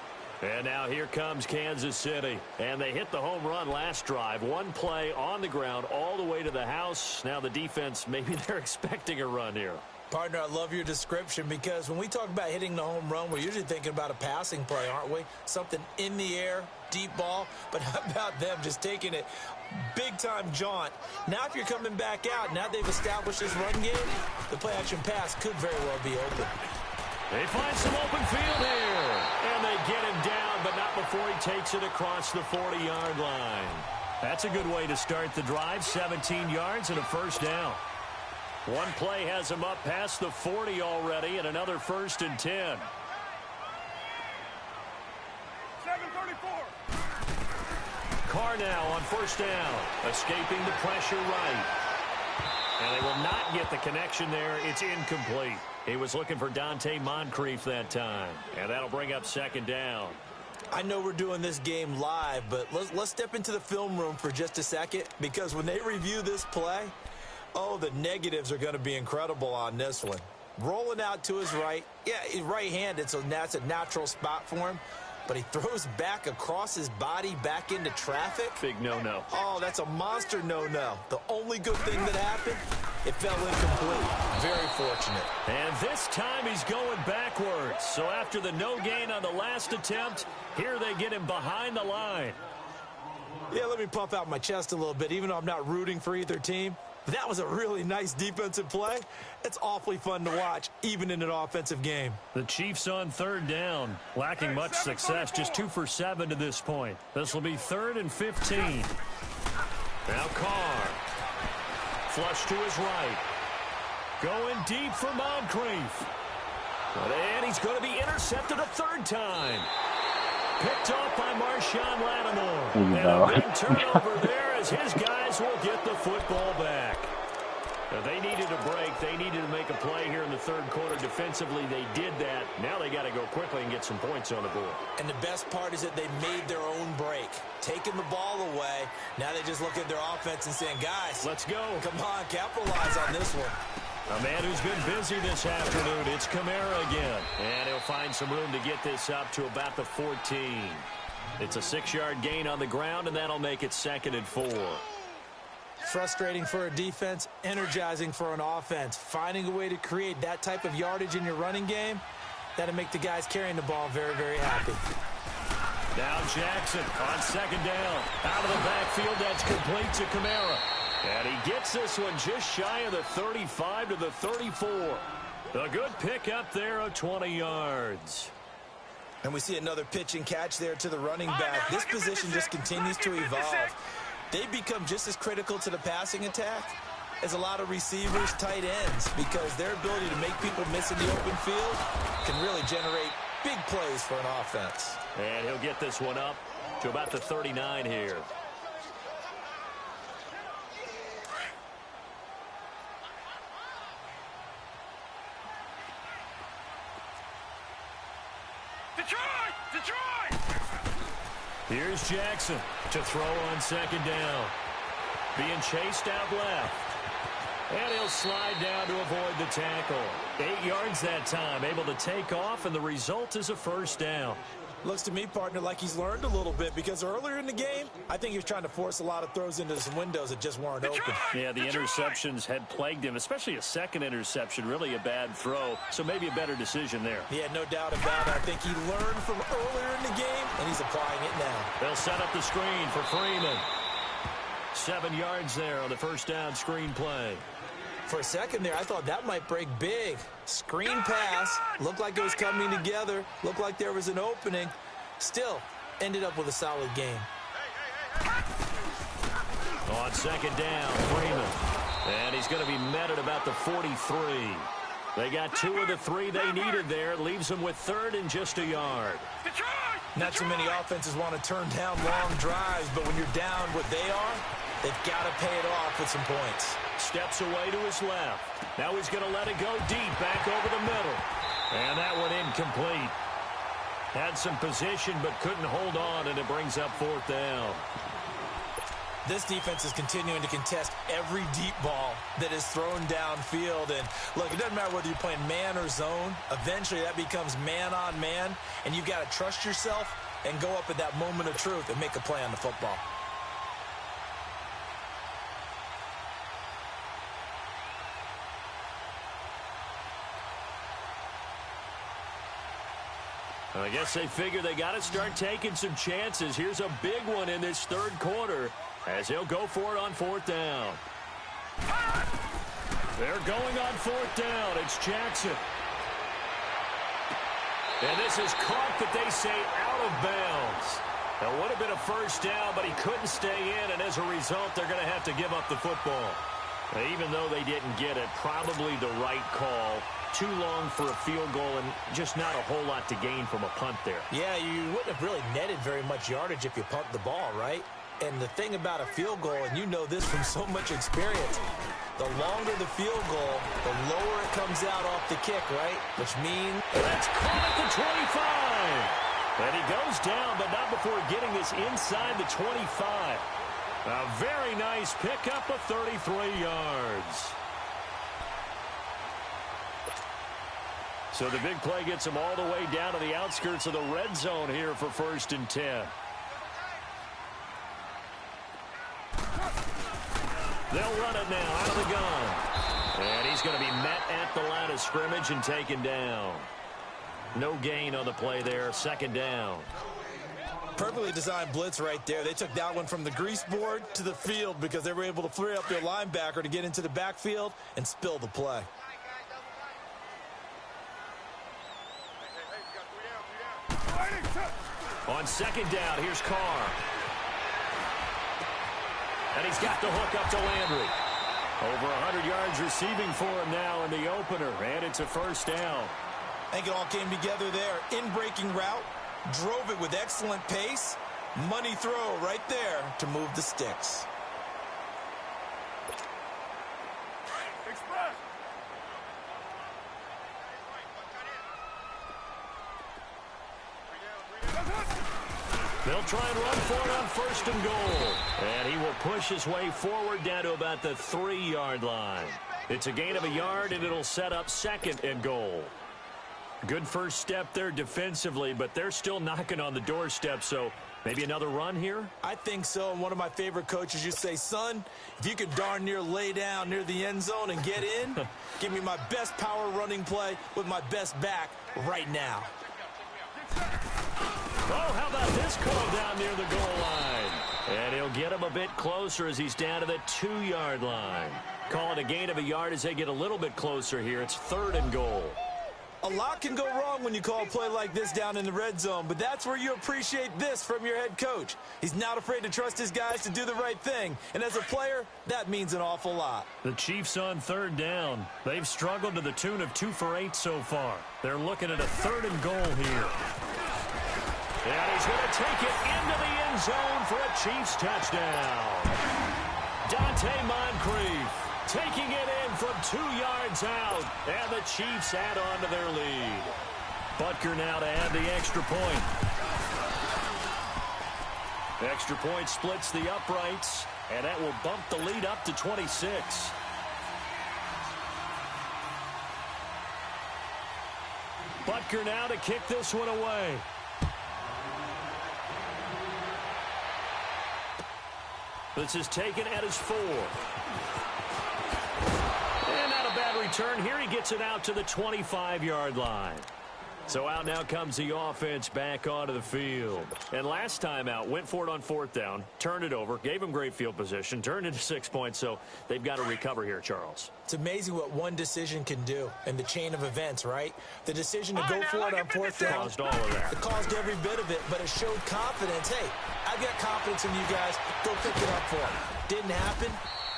And now here comes Kansas City. And they hit the home run last drive. One play on the ground all the way to the house. Now the defense, maybe they're expecting a run here. Partner, I love your description because when we talk about hitting the home run, we're usually thinking about a passing play, aren't we? Something in the air, deep ball. But how about them just taking it big-time jaunt? Now if you're coming back out, now they've established this run game, the play-action pass could very well be open. They find some open field here. And they get him down, but not before he takes it across the 40-yard line. That's a good way to start the drive. 17 yards and a first down. One play has him up past the 40 already, and another 1st and 10. 7:34. Carr now on 1st down, escaping the pressure right. And they will not get the connection there. It's incomplete. He was looking for Dante Moncrief that time, and that'll bring up 2nd down. I know we're doing this game live, but let's step into the film room for just a second, because when they review this play, oh, the negatives are going to be incredible on this one. Rolling out to his right. Yeah, he's right-handed, so that's a natural spot for him. But he throws back across his body back into traffic. Big no-no. Oh, that's a monster no-no. The only good thing that happened, it fell incomplete. Very fortunate. And this time he's going backwards. So after the no gain on the last attempt, here they get him behind the line. Yeah, let me puff out my chest a little bit, even though I'm not rooting for either team. That was a really nice defensive play. It's awfully fun to watch, even in an offensive game. The Chiefs on 3rd down, lacking much success, just 2 for 7 to this point. This will be 3rd and 15. Now Carr. Flush to his right. Going deep for Moncrief. And he's going to be intercepted a 3rd time. Picked off by Marshawn Lattimore. And a big turnover there as his guys will get the football back. Now they needed a break. They needed to make a play here in the 3rd quarter. Defensively, they did that. Now they got to go quickly and get some points on the board. And the best part is that they made their own break. Taking the ball away. Now they just look at their offense and saying, guys, let's go. Come on, capitalize on this one. A man who's been busy this afternoon. It's Kamara again. And he'll find some room to get this up to about the 14. It's a 6-yard gain on the ground, and that'll make it 2nd and 4. Frustrating for a defense, energizing for an offense. Finding a way to create that type of yardage in your running game, that'll make the guys carrying the ball very, very happy. Now Jackson on 2nd down. Out of the backfield, that's complete to Kamara. And he gets this one just shy of the 35 to the 34. A good pick up there of 20 yards. And we see another pitch and catch there to the running back. This position just continues to evolve. They become just as critical to the passing attack as a lot of receivers, tight ends, because their ability to make people miss in the open field can really generate big plays for an offense. And he'll get this one up to about the 39 here. Detroit! Here's Jackson to throw on 2nd down. Being chased out left. And he'll slide down to avoid the tackle. 8 yards that time, able to take off, and the result is a 1st down. Looks to me, partner, like he's learned a little bit, because earlier in the game, I think he was trying to force a lot of throws into some windows that just weren't open. Yeah, the interceptions had plagued him, especially a 2nd interception, really a bad throw, so maybe a better decision there. Yeah, no doubt about it. I think he learned from earlier in the game, and he's applying it now. They'll set up the screen for Freeman. 7 yards there on the 1st down screen play. For a second there, I thought that might break big. Screen pass, looked like it was coming together, looked like there was an opening. Still, ended up with a solid game. On 2nd down, Freeman. And he's going to be met at about the 43. They got 2 of the 3 they needed there. Leaves them with 3rd and just a yard. Not too many offenses want to turn down long drives, but when you're down what they are, they've got to pay it off with some points. Steps away to his left. Now he's going to let it go deep, back over the middle. And that one incomplete. Had some position, but couldn't hold on, and it brings up 4th down. This defense is continuing to contest every deep ball that is thrown downfield. And, look, it doesn't matter whether you're playing man or zone. Eventually, that becomes man-on-man, and you've got to trust yourself and go up at that moment of truth and make a play on the football. I guess they figure they got to start taking some chances. Here's a big one in this 3rd quarter as he'll go for it on 4th down. They're going on 4th down. It's Jackson. And this is caught, but they say out of bounds. That would have been a 1st down, but he couldn't stay in, and as a result, they're going to have to give up the football. Even though they didn't get it, probably the right call. Too long for a field goal and just not a whole lot to gain from a punt there. Yeah, you wouldn't have really netted very much yardage if you punt the ball, right? And the thing about a field goal, and you know this from so much experience, the longer the field goal, the lower it comes out off the kick, right? Which means that's caught at the 25. And he goes down, but not before getting this inside the 25. A very nice pickup of 33 yards. So the big play gets him all the way down to the outskirts of the red zone here for 1st and 10. They'll run it now out of the gun. And he's going to be met at the line of scrimmage and taken down. No gain on the play there. 2nd down. Perfectly designed blitz right there. They took that one from the grease board to the field because they were able to free up their linebacker to get into the backfield and spill the play. On 2nd down, here's Carr. And he's got the hook up to Landry. Over 100 yards receiving for him now in the opener, and it's a 1st down. I think it all came together there. In-breaking route, drove it with excellent pace. Money throw right there to move the sticks. They'll try and run for it on 1st and goal. And he will push his way forward down to about the 3-yard line. It's a gain of a yard, and it'll set up 2nd and goal. Good first step there defensively, but they're still knocking on the doorstep, so maybe another run here? I think so. And one of my favorite coaches used to say, son, if you could darn near lay down near the end zone and get in, give me my best power running play with my best back right now. Oh, how about this call down near the goal line? And he'll get him a bit closer as he's down to the 2-yard line. Call it a gain of a yard as they get a little bit closer here. It's 3rd and goal. A lot can go wrong when you call a play like this down in the red zone, but that's where you appreciate this from your head coach. He's not afraid to trust his guys to do the right thing, and as a player, that means an awful lot. The Chiefs on 3rd down. They've struggled to the tune of 2 for 8 so far. They're looking at a 3rd and goal here. And he's going to take it into the end zone for a Chiefs touchdown. Dante Moncrief taking it in from 2 yards out, and the Chiefs add on to their lead. Butker now to add the extra point. The extra point splits the uprights, and that will bump the lead up to 26. Butker now to kick this one away. This is taken at his 4. And not a bad return here. He gets it out to the 25-yard line. So out now comes the offense back onto the field. And last time out, went for it on 4th down, turned it over, gave him great field position, turned into 6 points, so they've got to recover here, Charles. It's amazing what one decision can do in the chain of events, right? The decision to go for it on 4th down caused all of that. It caused every bit of it, but it showed confidence. Hey, I've got confidence in you guys. Go pick it up for him. Didn't happen.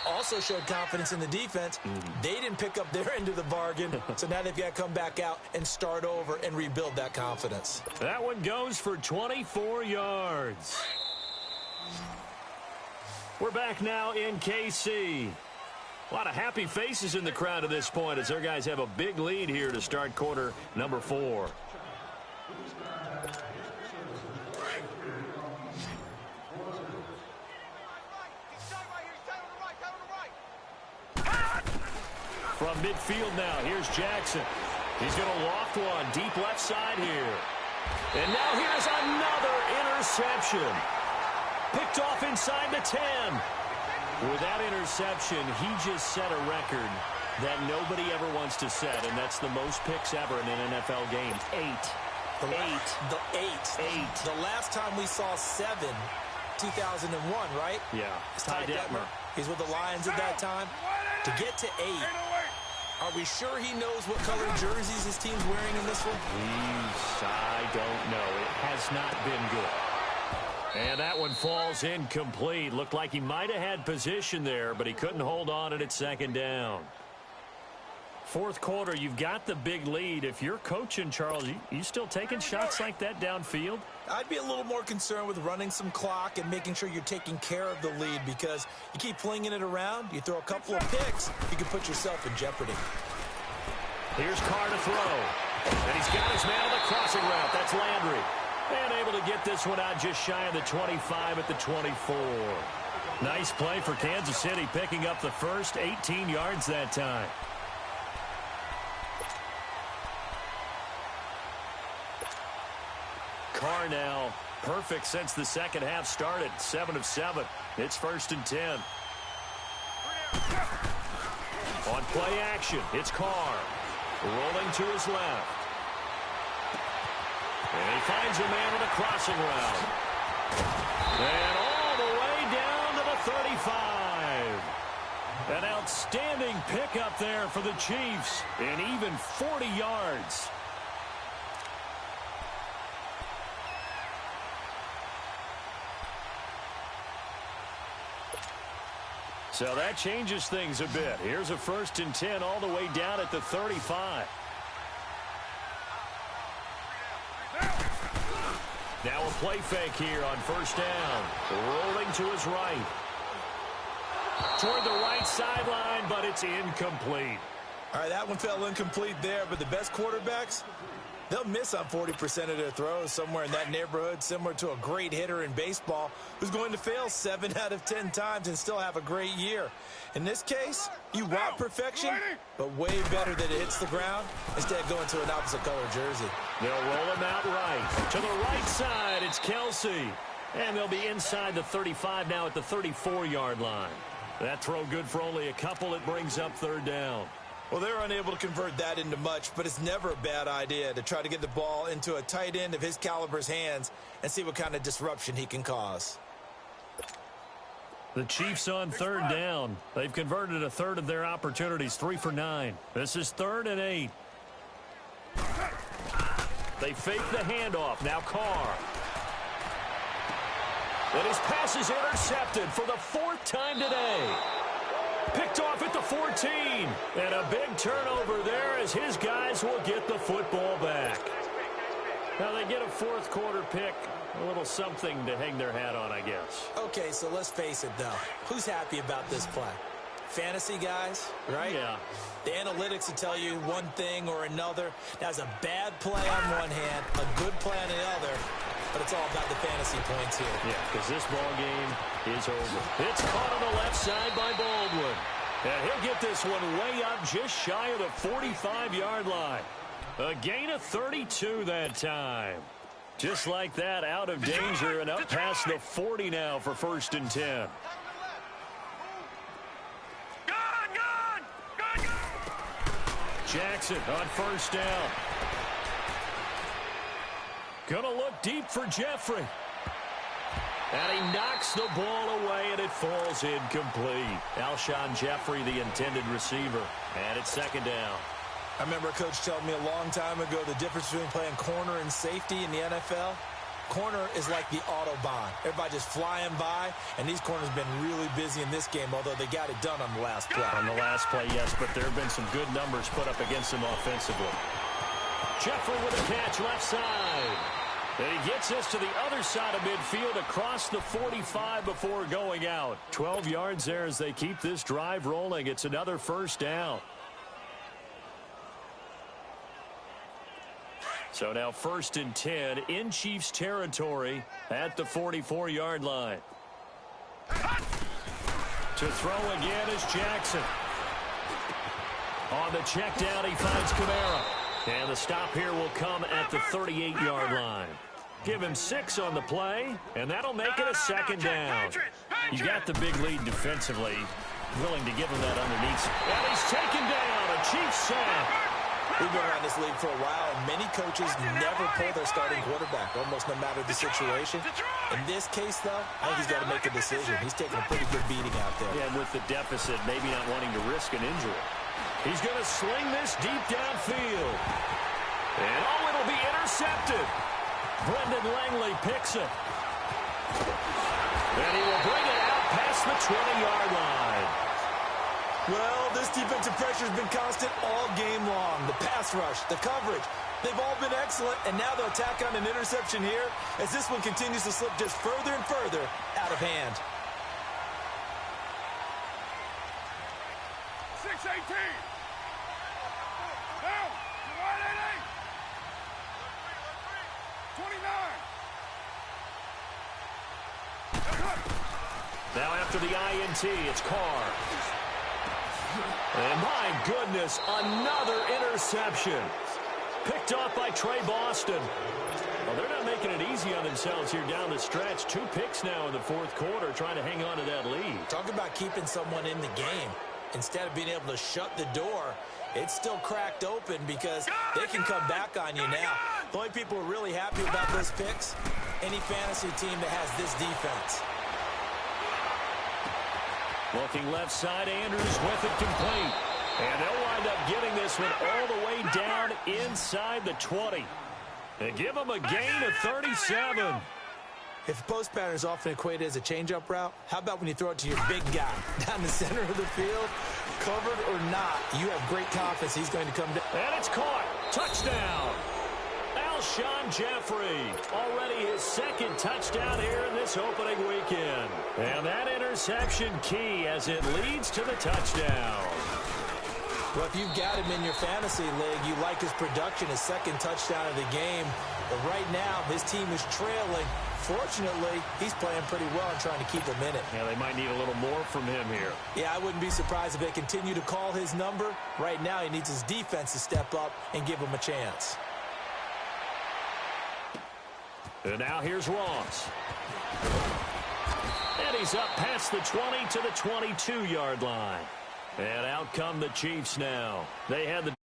also showed confidence in the defense. They didn't pick up their end of the bargain, so now they've got to come back out and start over and rebuild that confidence. That one goes for 24 yards. We're back now in KC. A lot of happy faces in the crowd at this point as their guys have a big lead here to start quarter number 4. From midfield now, here's Jackson. He's going to loft one deep left side here. And now here's another interception. Picked off inside the 10. With that interception, he just set a record that nobody ever wants to set, and that's the most picks ever in an NFL game. 8. The last time we saw 7, 2001, right? Yeah. It's Ty Detmer. He's with the Lions at that time. To get to 8, are we sure he knows what color jerseys his team's wearing in this one? I don't know. It has not been good. And that one falls incomplete. Looked like he might have had position there, but he couldn't hold on at second down. Fourth quarter, you've got the big lead. If you're coaching, Charles, you still taking shots like that downfield? I'd be a little more concerned with running some clock and making sure you're taking care of the lead, because you keep flinging it around, you throw a couple of picks, you can put yourself in jeopardy. Here's Carr to throw. And he's got his man on the crossing route. That's Landry. And able to get this one out just shy of the 25 at the 24. Nice play for Kansas City, picking up the first 18 yards that time. Carr now perfect since the second half started. 7 of 7. It's 1st and 10. On play action, it's Carr. Rolling to his left. And he finds a man on a crossing route. And all the way down to the 35. An outstanding pickup there for the Chiefs. And even 40 yards. So that changes things a bit. Here's a 1st and 10 all the way down at the 35. Now a play fake here on 1st down. Rolling to his right. Toward the right sideline, but it's incomplete. All right, that one fell incomplete there, but the best quarterbacks, they'll miss on 40% of their throws, somewhere in that neighborhood, similar to a great hitter in baseball who's going to fail 7 out of 10 times and still have a great year. In this case, you want perfection, but way better that it hits the ground instead of going to an opposite color jersey. They'll roll him out right. To the right side, it's Kelsey. And they'll be inside the 35 now at the 34-yard line. That throw good for only a couple. It brings up 3rd down. Well, they're unable to convert that into much, but it's never a bad idea to try to get the ball into a tight end of his caliber's hands and see what kind of disruption he can cause. The Chiefs on 3rd down. They've converted a third of their opportunities, 3 for 9. This is 3rd and 8. They fake the handoff. Now Carr. And his pass is intercepted for the 4th time today. Picked off at the 14. And a big turnover there as his guys will get the football back. Now they get a 4th quarter pick. A little something to hang their hat on, I guess. Okay, so let's face it, though. Who's happy about this play? Fantasy guys, right? Yeah. The analytics will tell you one thing or another. That's a bad play on one hand, a good play on the other, but it's all about the fantasy points here. Yeah, because this ball game is over. It's caught on the left side by Baldwin. And he'll get this one way up just shy of the 45-yard line. A gain of 32 that time. Just like that, out of danger and up past the 40 now for 1st and 10. Jackson on 1st down. Gonna look deep for Jeffrey. And he knocks the ball away, and it falls incomplete. Alshon Jeffrey, the intended receiver. And it's 2nd down. I remember a coach telling me a long time ago the difference between playing corner and safety in the NFL. corner is like the Autobahn. Everybody just flying by, and these corners have been really busy in this game, although they got it done on the last play. On the last play, yes, but there have been some good numbers put up against them offensively. Jeffrey with a catch left side. And he gets us to the other side of midfield across the 45 before going out. 12 yards there as they keep this drive rolling. It's another first down. So now 1st and 10 in Chiefs territory at the 44-yard line. To throw again is Jackson. On the check down, he finds Kamara. And the stop here will come at the 38-yard line. Give him 6 on the play, and that'll make it a second down. You got the big lead defensively, willing to give him that underneath. And he's taken down, a Chiefs sack. We've been around this league for a while, and many coaches never pull their starting quarterback, almost no matter the situation. In this case, though, I think he's got to make a decision. He's taking a pretty good beating out there. Yeah, and with the deficit, maybe not wanting to risk an injury. He's going to sling this deep downfield. And, oh, it'll be intercepted. Brendan Langley picks it. And he will bring it out past the 20-yard line. Well, this defensive pressure has been constant all game long. The pass rush, the coverage, they've all been excellent, and now they'll tack on an interception here as this one continues to slip just further and further out of hand. 6-18. Down. Wide 8-8. 29. Now after the INT, it's Carr. And my goodness, another interception. Picked off by Trey Boston. Well, they're not making it easy on themselves here down the stretch. 2 picks now in the 4th quarter, trying to hang on to that lead. Talk about keeping someone in the game. Instead of being able to shut the door, it's still cracked open because they can come back on you now. The only people who are really happy about those picks, any fantasy team that has this defense. Looking left side, Andrews with it complete. And they'll wind up getting this one all the way down inside the 20. And give them a gain of 37. If post pattern is often equated as a change-up route, how about when you throw it to your big guy down the center of the field? Covered or not, you have great confidence he's going to come down. And it's caught. Touchdown. Alshon Jeffrey, already his 2nd touchdown here in this opening weekend. And that interception key as it leads to the touchdown. Well, if you've got him in your fantasy league, you like his production, his 2nd touchdown of the game. But right now, his team is trailing. Fortunately, he's playing pretty well and trying to keep him in it. Yeah, they might need a little more from him here. Yeah, I wouldn't be surprised if they continue to call his number. Right now, he needs his defense to step up and give him a chance. And now here's Ross. And he's up past the 20 to the 22-yard line. And out come the Chiefs now. They had the